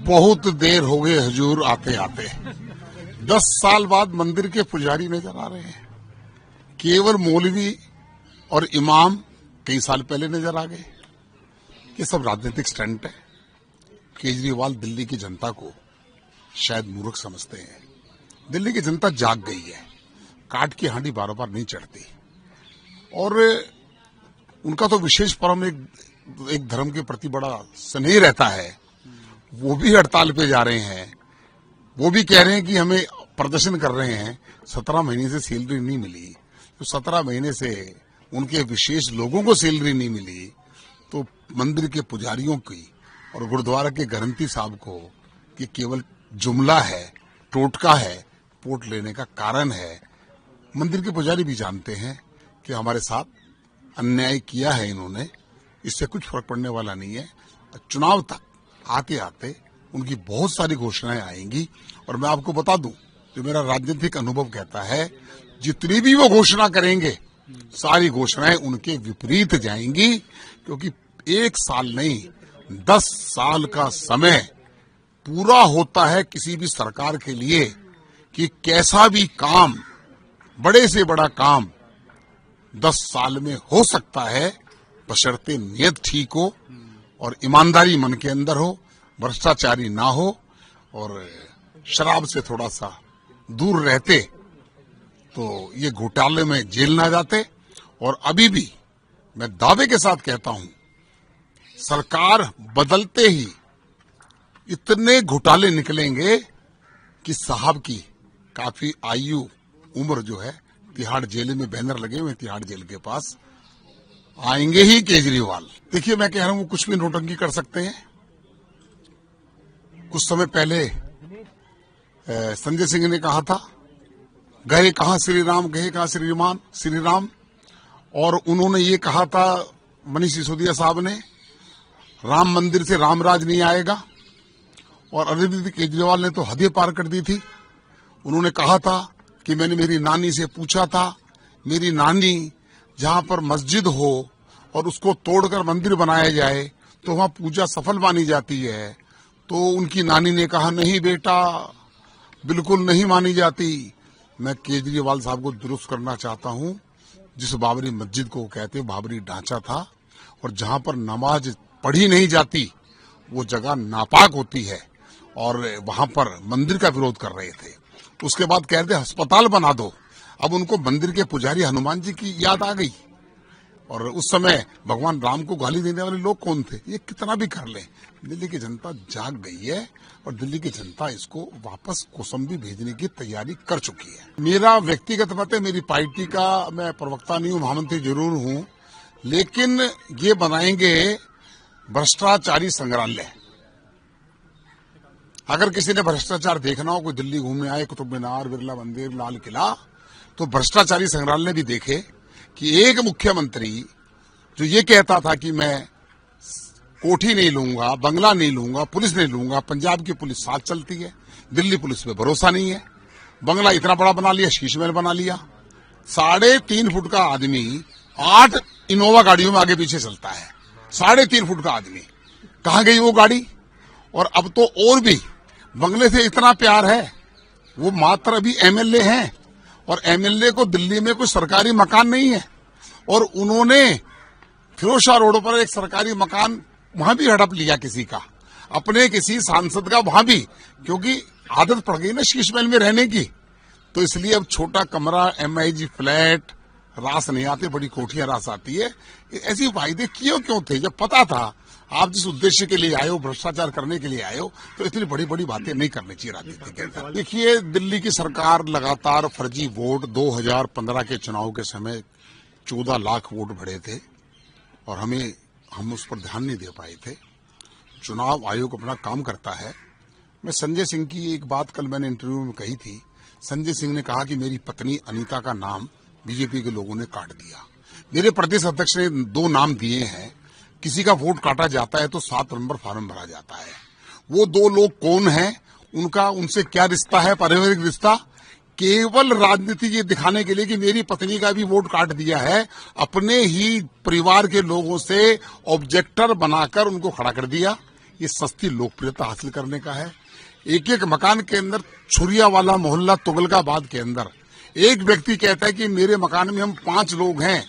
बहुत देर हो गई हुजूर आते आते। 10 साल बाद मंदिर के पुजारी नजर आ रहे हैं। केवल मौलवी और इमाम कई साल पहले नजर आ गए। ये सब राजनीतिक स्टंट है। केजरीवाल दिल्ली की जनता को शायद मूर्ख समझते हैं। दिल्ली की जनता जाग गई है। काट की हांडी बार बार नहीं चढ़ती। और उनका तो विशेष परम एक धर्म के प्रति बड़ा स्नेह रहता है। वो भी हड़ताल पे जा रहे हैं। वो भी कह रहे हैं कि हमें प्रदर्शन कर रहे हैं। 17 महीने से सैलरी नहीं मिली, तो 17 महीने से उनके विशेष लोगों को सैलरी नहीं मिली, तो मंदिर के पुजारियों की और गुरुद्वारा के ग्रंथी साहब को ये केवल जुमला है, टोटका है, वोट लेने का कारण है। मंदिर के पुजारी भी जानते हैं कि हमारे साथ अन्याय किया है इन्होंने, इससे कुछ फर्क पड़ने वाला नहीं है। चुनाव तक आते आते उनकी बहुत सारी घोषणाएं आएंगी। और मैं आपको बता दूं, जो मेरा राजनीतिक अनुभव कहता है, जितनी भी वो घोषणा करेंगे सारी घोषणाएं उनके विपरीत जाएंगी। क्योंकि 1 साल नहीं, 10 साल का समय पूरा होता है किसी भी सरकार के लिए कि कैसा भी काम, बड़े से बड़ा काम 10 साल में हो सकता है, बशर्ते नियत ठीक हो और ईमानदारी मन के अंदर हो, भ्रष्टाचारी ना हो और शराब से थोड़ा सा दूर रहते तो ये घोटाले में जेल ना जाते। और अभी भी मैं दावे के साथ कहता हूं, सरकार बदलते ही इतने घोटाले निकलेंगे कि साहब की काफी आयु उम्र जो है, तिहाड़ जेल में बैनर लगे हुए तिहाड़ जेल के पास, आएंगे ही केजरीवाल। देखिए, मैं कह रहा हूं कुछ भी नोटंकी कर सकते हैं। कुछ समय पहले संजय सिंह ने कहा था, गए कहां श्री राम, गए कहां श्री राम। और उन्होंने ये कहा था, मनीष सिसोदिया साहब ने, राम मंदिर से रामराज नहीं आएगा। और अरविंद केजरीवाल ने तो हदें पार कर दी थी। उन्होंने कहा था कि मैंने मेरी नानी से पूछा था, मेरी नानी जहां पर मस्जिद हो और उसको तोड़कर मंदिर बनाया जाए तो वहां पूजा सफल मानी जाती है। तो उनकी नानी ने कहा, नहीं बेटा, बिल्कुल नहीं मानी जाती। मैं केजरीवाल साहब को दुरुस्त करना चाहता हूं। जिस बाबरी मस्जिद को कहते बाबरी ढांचा था, और जहां पर नमाज पढ़ी नहीं जाती वो जगह नापाक होती है, और वहां पर मंदिर का विरोध कर रहे थे। उसके बाद कहते अस्पताल बना दो। अब उनको मंदिर के पुजारी हनुमान जी की याद आ गई। और उस समय भगवान राम को गाली देने वाले लोग कौन थे? ये कितना भी कर ले, दिल्ली की जनता जाग गई है और दिल्ली की जनता इसको वापस कौसंबी भेजने की तैयारी कर चुकी है। मेरा व्यक्तिगत मत है, मेरी पार्टी का मैं प्रवक्ता नहीं हूं, महामंत्री जरूर हूं, लेकिन ये बनाएंगे भ्रष्टाचारी संग्रहालय। अगर किसी ने भ्रष्टाचार देखना हो, कोई दिल्ली घूमने आए, कुतुब मीनार, बिरला मंदिर, लाल किला, तो भ्रष्टाचारी संग्रहालय भी देखे कि एक मुख्यमंत्री जो ये कहता था कि मैं कोठी नहीं लूंगा, बंगला नहीं लूंगा, पुलिस नहीं लूंगा। पंजाब की पुलिस साथ चलती है, दिल्ली पुलिस पे भरोसा नहीं है। बंगला इतना बड़ा बना लिया, शीश महल बना लिया। 3.5 फुट का आदमी 8 इनोवा गाड़ियों में आगे पीछे चलता है। 3.5 फुट का आदमी, कहां गई वो गाड़ी? और अब तो और भी बंगले से इतना प्यार है, वो मात्र अभी एमएलए हैं, और एमएलए को दिल्ली में कोई सरकारी मकान नहीं है। और उन्होंने फिरोजशाह रोड पर एक सरकारी मकान वहां भी हड़प लिया किसी का, अपने किसी सांसद का, वहां भी, क्योंकि आदत पड़ गई ना शीश महल में रहने की। तो इसलिए अब छोटा कमरा, एमआईजी फ्लैट रास नहीं आते, बड़ी कोठियां रास आती है। ऐसी वायदे क्यों थे? जब पता था आप जिस उद्देश्य के लिए आए हो, भ्रष्टाचार करने के लिए आए हो, तो इतनी बड़ी बड़ी बातें नहीं करनी चाहिए राजनीति के अंदर। देखिए, दिल्ली की सरकार लगातार फर्जी वोट, 2015 के चुनाव के समय 14 लाख वोट भरे थे और हम उस पर ध्यान नहीं दे पाए थे। चुनाव आयोग अपना काम करता है। मैं संजय सिंह की एक बात कल मैंने इंटरव्यू में कही थी। संजय सिंह ने कहा कि मेरी पत्नी अनीता का नाम बीजेपी के लोगों ने काट दिया। मेरे प्रदेश अध्यक्ष ने 2 नाम दिए हैं। किसी का वोट काटा जाता है तो 7 नंबर फॉर्म भरा जाता है। वो 2 लोग कौन हैं, उनका उनसे क्या रिश्ता है, पारिवारिक रिश्ता? केवल राजनीति ये दिखाने के लिए कि मेरी पत्नी का भी वोट काट दिया है, अपने ही परिवार के लोगों से ऑब्जेक्टर बनाकर उनको खड़ा कर दिया। ये सस्ती लोकप्रियता हासिल करने का है। एक एक मकान के अंदर छुरिया वाला मोहल्ला तुगलकाबाद के अंदर एक व्यक्ति कहता है कि मेरे मकान में हम 5 लोग हैं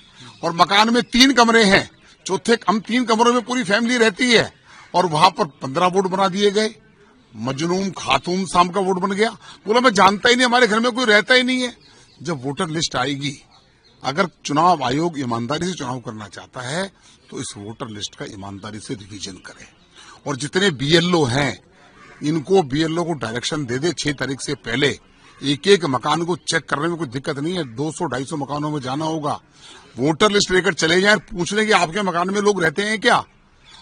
और मकान में 3 कमरे हैं, चौथे हम 3 कमरों में पूरी फैमिली रहती है, और वहां पर 15 वोट बना दिए गए। मजनूम खातून शाम का वोट बन गया। बोला मैं जानता ही नहीं, हमारे घर में कोई रहता ही नहीं है। जब वोटर लिस्ट आएगी, अगर चुनाव आयोग ईमानदारी से चुनाव करना चाहता है तो इस वोटर लिस्ट का ईमानदारी से रिवीजन करे, और जितने बीएलओ हैं इनको बीएलओ को डायरेक्शन दे दे 6 तारीख से पहले एक एक मकान को चेक करने में कोई दिक्कत नहीं है। 200-250 मकानों में जाना होगा, वोटर लिस्ट लेकर चले जाएं, पूछ लें कि आपके मकान में लोग रहते हैं क्या।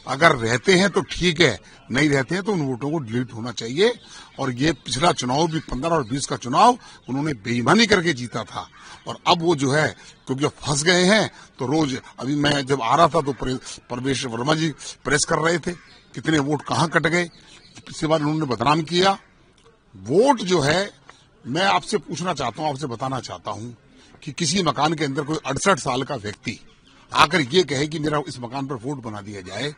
अगर रहते हैं तो ठीक है, नहीं रहते हैं तो उन वोटों को डिलीट होना चाहिए। और ये पिछला चुनाव भी 15 और 20 का चुनाव उन्होंने बेईमानी करके जीता था, और अब वो जो है क्योंकि फंस गए हैं तो रोज, अभी मैं जब आ रहा था तो परवेश वर्मा जी प्रेस कर रहे थे, कितने वोट कहां कट गए, पिछली बार उन्होंने बदनाम किया। वोट जो है, मैं आपसे पूछना चाहता हूं, आपसे बताना चाहता हूं कि किसी मकान के अंदर कोई 68 साल का व्यक्ति आकर ये कहे कि मेरा इस मकान पर वोट बना दिया जाए,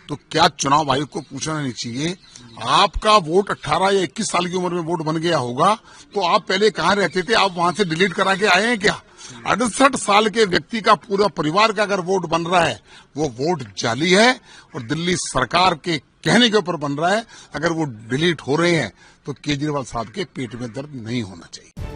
तो क्या चुनाव आयोग को पूछना नहीं चाहिए आपका वोट 18 या 21 साल की उम्र में वोट बन गया होगा तो आप पहले कहां रहते थे, आप वहां से डिलीट करा के आए हैं क्या। 68 साल के व्यक्ति का पूरा परिवार का अगर वोट बन रहा है वो वोट जाली है, और दिल्ली सरकार के कहने के ऊपर बन रहा है। अगर वो डिलीट हो रहे हैं तो केजरीवाल साहब के पेट में दर्द नहीं होना चाहिए।